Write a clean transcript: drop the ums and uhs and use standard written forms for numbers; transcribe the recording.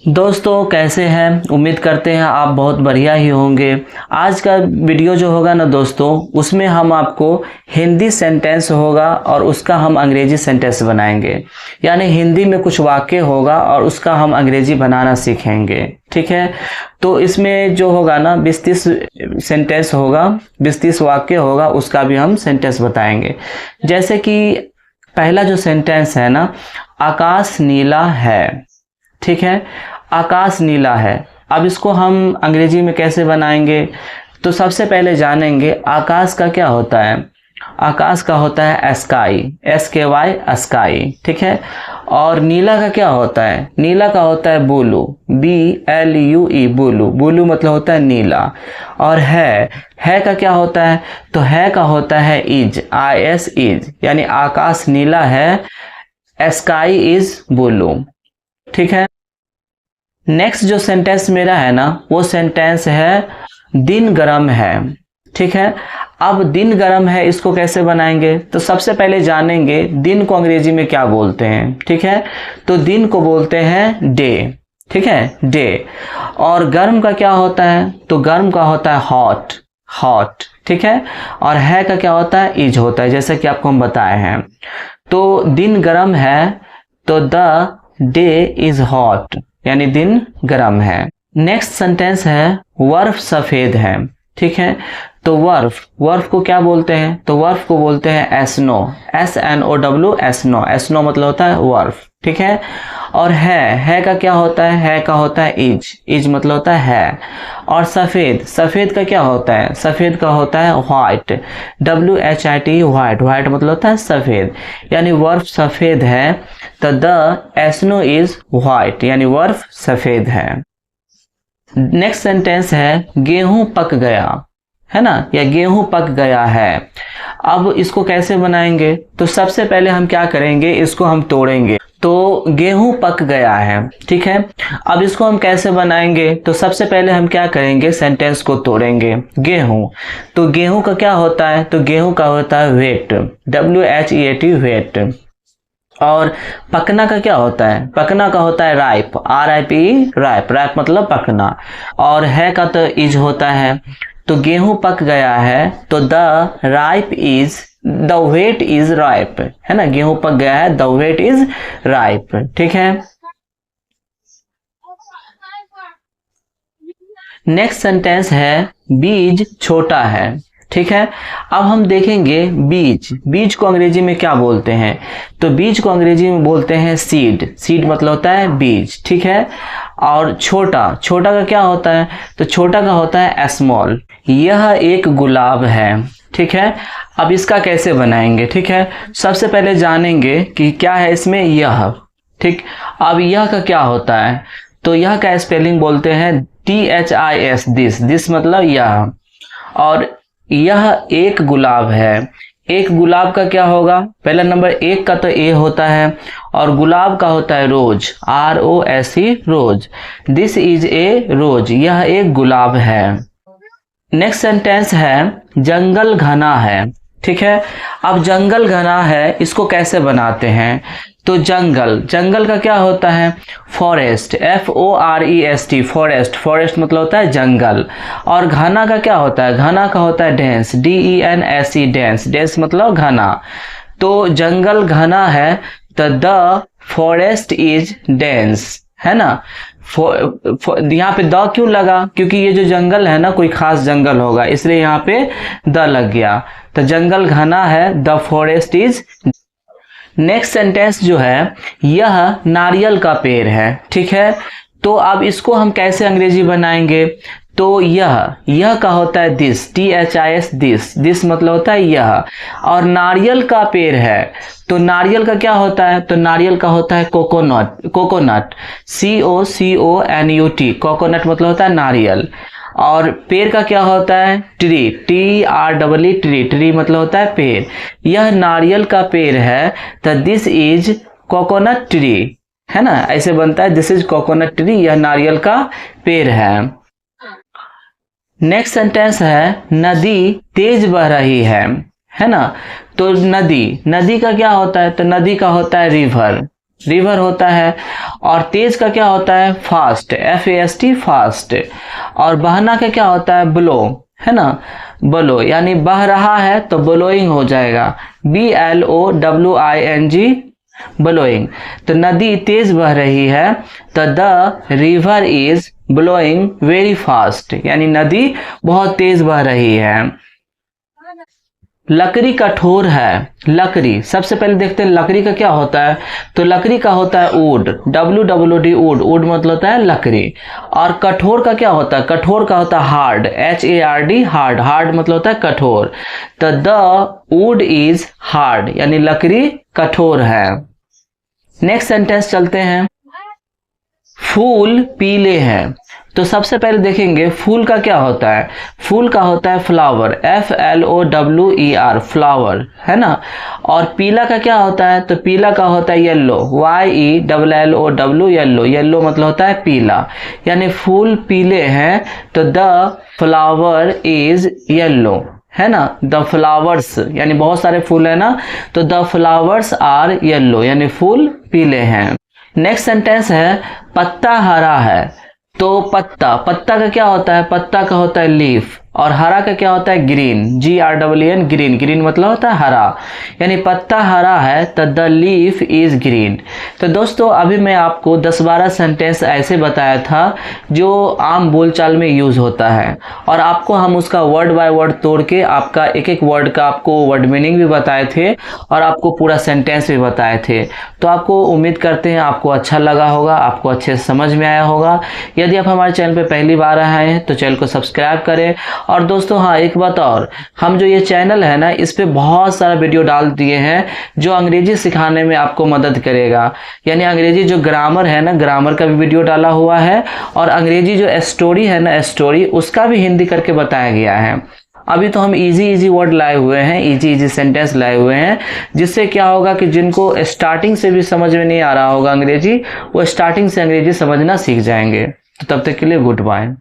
दोस्तों कैसे हैं। उम्मीद करते हैं आप बहुत बढ़िया ही होंगे। आज का वीडियो जो होगा ना दोस्तों, उसमें हम आपको हिंदी सेंटेंस होगा और उसका हम अंग्रेजी सेंटेंस बनाएंगे। यानी हिंदी में कुछ वाक्य होगा और उसका हम अंग्रेजी बनाना सीखेंगे। ठीक है, तो इसमें जो होगा ना 20-30 सेंटेंस होगा, 20-30 वाक्य होगा, उसका भी हम सेंटेंस बताएंगे। जैसे कि पहला जो सेंटेंस है ना, आकाश नीला है। ठीक है, आकाश नीला है। अब इसको हम अंग्रेजी में कैसे बनाएंगे, तो सबसे पहले जानेंगे आकाश का क्या होता है। आकाश का होता है स्काई, SKY स्काई। ठीक है, और नीला का क्या होता है। नीला का होता है ब्लू, BLUE ब्लू। ब्लू मतलब होता है नीला। और है का क्या होता है, तो है का होता है इज, IS इज, यानी आकाश नीला है, स्काई इज ब्लू। ठीक है, नेक्स्ट जो सेंटेंस मेरा है ना, वो सेंटेंस है दिन गरम है। ठीक है, अब दिन गरम है इसको कैसे बनाएंगे, तो सबसे पहले जानेंगे दिन को अंग्रेजी में क्या बोलते हैं। ठीक है, तो दिन को बोलते हैं डे। ठीक है, डे। और गर्म का क्या होता है, तो गर्म का होता है हॉट, हॉट। ठीक है, और है का क्या होता है इज होता है, जैसा कि आपको हम बताए हैं। तो दिन गरम है तो द डे इज हॉट, यानी दिन गर्म है। नेक्स्ट सेंटेंस है बर्फ सफेद है। ठीक है, तो बर्फ को क्या बोलते हैं, तो बर्फ को बोलते हैं स्नो, SNOW स्नो। स्नो मतलब होता है बर्फ। ठीक है, और है का क्या होता है का होता है इज मतलब होता है। और सफेद का क्या होता है, सफेद का होता है व्हाइट, WHIT व्हाइट। व्हाइट मतलब होता है सफेद, यानी बर्फ सफेद है तो द स्नो इज व्हाइट, यानी बर्फ सफेद है। नेक्स्ट सेंटेंस है गेहूं पक गया है ना, या गेहूं पक गया है। अब इसको कैसे बनाएंगे, तो सबसे पहले हम क्या करेंगे, इसको हम तोड़ेंगे। तो गेहूं पक गया है। ठीक है, अब इसको हम कैसे बनाएंगे, तो सबसे पहले हम क्या करेंगे, सेंटेंस को तोड़ेंगे। गेहूं, तो गेहूं का क्या होता है, तो गेहूं का होता है वेट, WHEAT वेट। और पकना का क्या होता है, पकना का होता है राइप, RIPE राइप। राइप मतलब पकना। और है का तो इज होता है, तो गेहूं पक गया है तो द वेट इज राइप, है ना। गेहूं पक गया है, द वेट इज राइप। ठीक है, नेक्स्ट सेंटेंस है बीज छोटा है। ठीक है, अब हम देखेंगे बीज को अंग्रेजी में क्या बोलते हैं, तो बीज को अंग्रेजी में बोलते हैं सीड मतलब होता है बीज। ठीक है, और छोटा का क्या होता है, तो छोटा का होता है स्मॉल। यह एक गुलाब है। ठीक है, अब इसका कैसे बनाएंगे। ठीक है, सबसे पहले जानेंगे कि क्या है इसमें यह। ठीक, अब यह का क्या होता है, तो यह का स्पेलिंग बोलते हैं THIS, दिस मतलब यह। और यह एक गुलाब है। एक गुलाब का क्या होगा, पहला नंबर एक का तो ए होता है, और गुलाब का होता है rose, ROSE rose. This is a rose, यह एक गुलाब है। नेक्स्ट सेंटेंस है जंगल घना है। ठीक है, अब जंगल घना है इसको कैसे बनाते हैं, तो जंगल का क्या होता है, फॉरेस्ट, FOREST फॉरेस्ट मतलब होता है जंगल। और घना का क्या होता है, घना का होता है डेंस, DENSE डेंस मतलब घना। तो जंगल घना है तो द फॉरेस्ट इज डेंस, है ना। यहाँ पे द क्यों लगा, क्योंकि ये जो जंगल है ना कोई खास जंगल होगा, इसलिए यहाँ पे द लग गया। तो जंगल घना है, the forest is. Next sentence जो है यह नारियल का पेड़ है। ठीक है, तो अब इसको हम कैसे अंग्रेजी बनाएंगे, तो यह का होता है दिस, THIS दिस मतलब होता है यह। और नारियल का पेड़ है, तो नारियल का क्या होता है, तो नारियल का होता है कोकोनट, COCONUT कोकोनट मतलब होता है नारियल। और पेड़ का क्या होता है ट्री, TREE मतलब होता है पेड़। यह नारियल का पेड़ है तो दिस इज कोकोनट ट्री, है ना, ऐसे बनता है, दिस इज कोकोनट ट्री, यह नारियल का पेड़ है। नेक्स्ट सेंटेंस है नदी तेज बह रही है ना। तो नदी का क्या होता है, तो नदी का होता है रिवर, रिवर होता है। और तेज का क्या होता है? Fast, FAST, fast. और बहना का क्या होता है? ब्लो, है ना, ब्लो, यानी बह रहा है तो ब्लोइंग हो जाएगा, BLOWING, ब्लोइंग। तो नदी तेज बह रही है तो the river is blowing very fast, यानी नदी बहुत तेज बह रही है। लकड़ी कठोर है। लकड़ी, सबसे पहले देखते हैं लकड़ी का क्या होता है। तो लकड़ी का होता है वुड, WWD, वुड। वुड मतलब होता है लकड़ी। और कठोर का क्या होता है? कठोर का होता है हार्ड, HARD, हार्ड। हार्ड मतलब होता है कठोर। तो द वुड इज हार्ड, यानी लकड़ी कठोर है। नेक्स्ट सेंटेंस चलते हैं। फूल पीले हैं। तो सबसे पहले देखेंगे फूल का क्या होता है। फूल का होता है फ्लावर, FLOWER, फ्लावर, है ना। और पीला का क्या होता है? तो पीला का होता है येलो, YELLOW, येलो। येलो मतलब होता है पीला, यानी फूल पीले हैं तो द फ्लावर इज येलो, है ना। द फ्लावर्स, यानी बहुत सारे फूल है ना, तो द फ्लावर्स आर येलो, यानी फूल पीले हैं। नेक्स्ट सेंटेंस है पत्ता हरा है। तो पत्ता, पत्ता का क्या होता है? पत्ता का होता है लीफ। और हरा का क्या होता है? Green, GREEN, green. ग्रीन मतलब होता है हरा, यानी पत्ता हरा है तो द लीफ इज ग्रीन। तो दोस्तों अभी मैं आपको 10-12 सेंटेंस ऐसे बताया था जो आम बोलचाल में यूज होता है, और आपको हम उसका वर्ड बाय वर्ड तोड़ के आपका एक एक वर्ड का आपको वर्ड मीनिंग भी बताए थे और आपको पूरा सेंटेंस भी बताए थे। तो आपको उम्मीद करते हैं आपको अच्छा लगा होगा, आपको अच्छे से समझ में आया होगा। यदि आप हमारे चैनल पर पहली बार आए हैं तो चैनल को सब्सक्राइब करें। और दोस्तों हाँ, एक बात और, हम जो ये चैनल है ना, इस पे बहुत सारा वीडियो डाल दिए हैं जो अंग्रेजी सिखाने में आपको मदद करेगा। यानी अंग्रेजी जो ग्रामर है ना, ग्रामर का भी वीडियो डाला हुआ है, और अंग्रेजी जो स्टोरी है ना, स्टोरी, उसका भी हिंदी करके बताया गया है। अभी तो हम इजी वर्ड लाए हुए हैं, इजी सेंटेंस लाए हुए हैं, जिससे क्या होगा कि जिनको स्टार्टिंग से भी समझ में नहीं आ रहा होगा अंग्रेजी, वो स्टार्टिंग से अंग्रेजी समझना सीख जाएंगे। तो तब तक के लिए गुड बाय।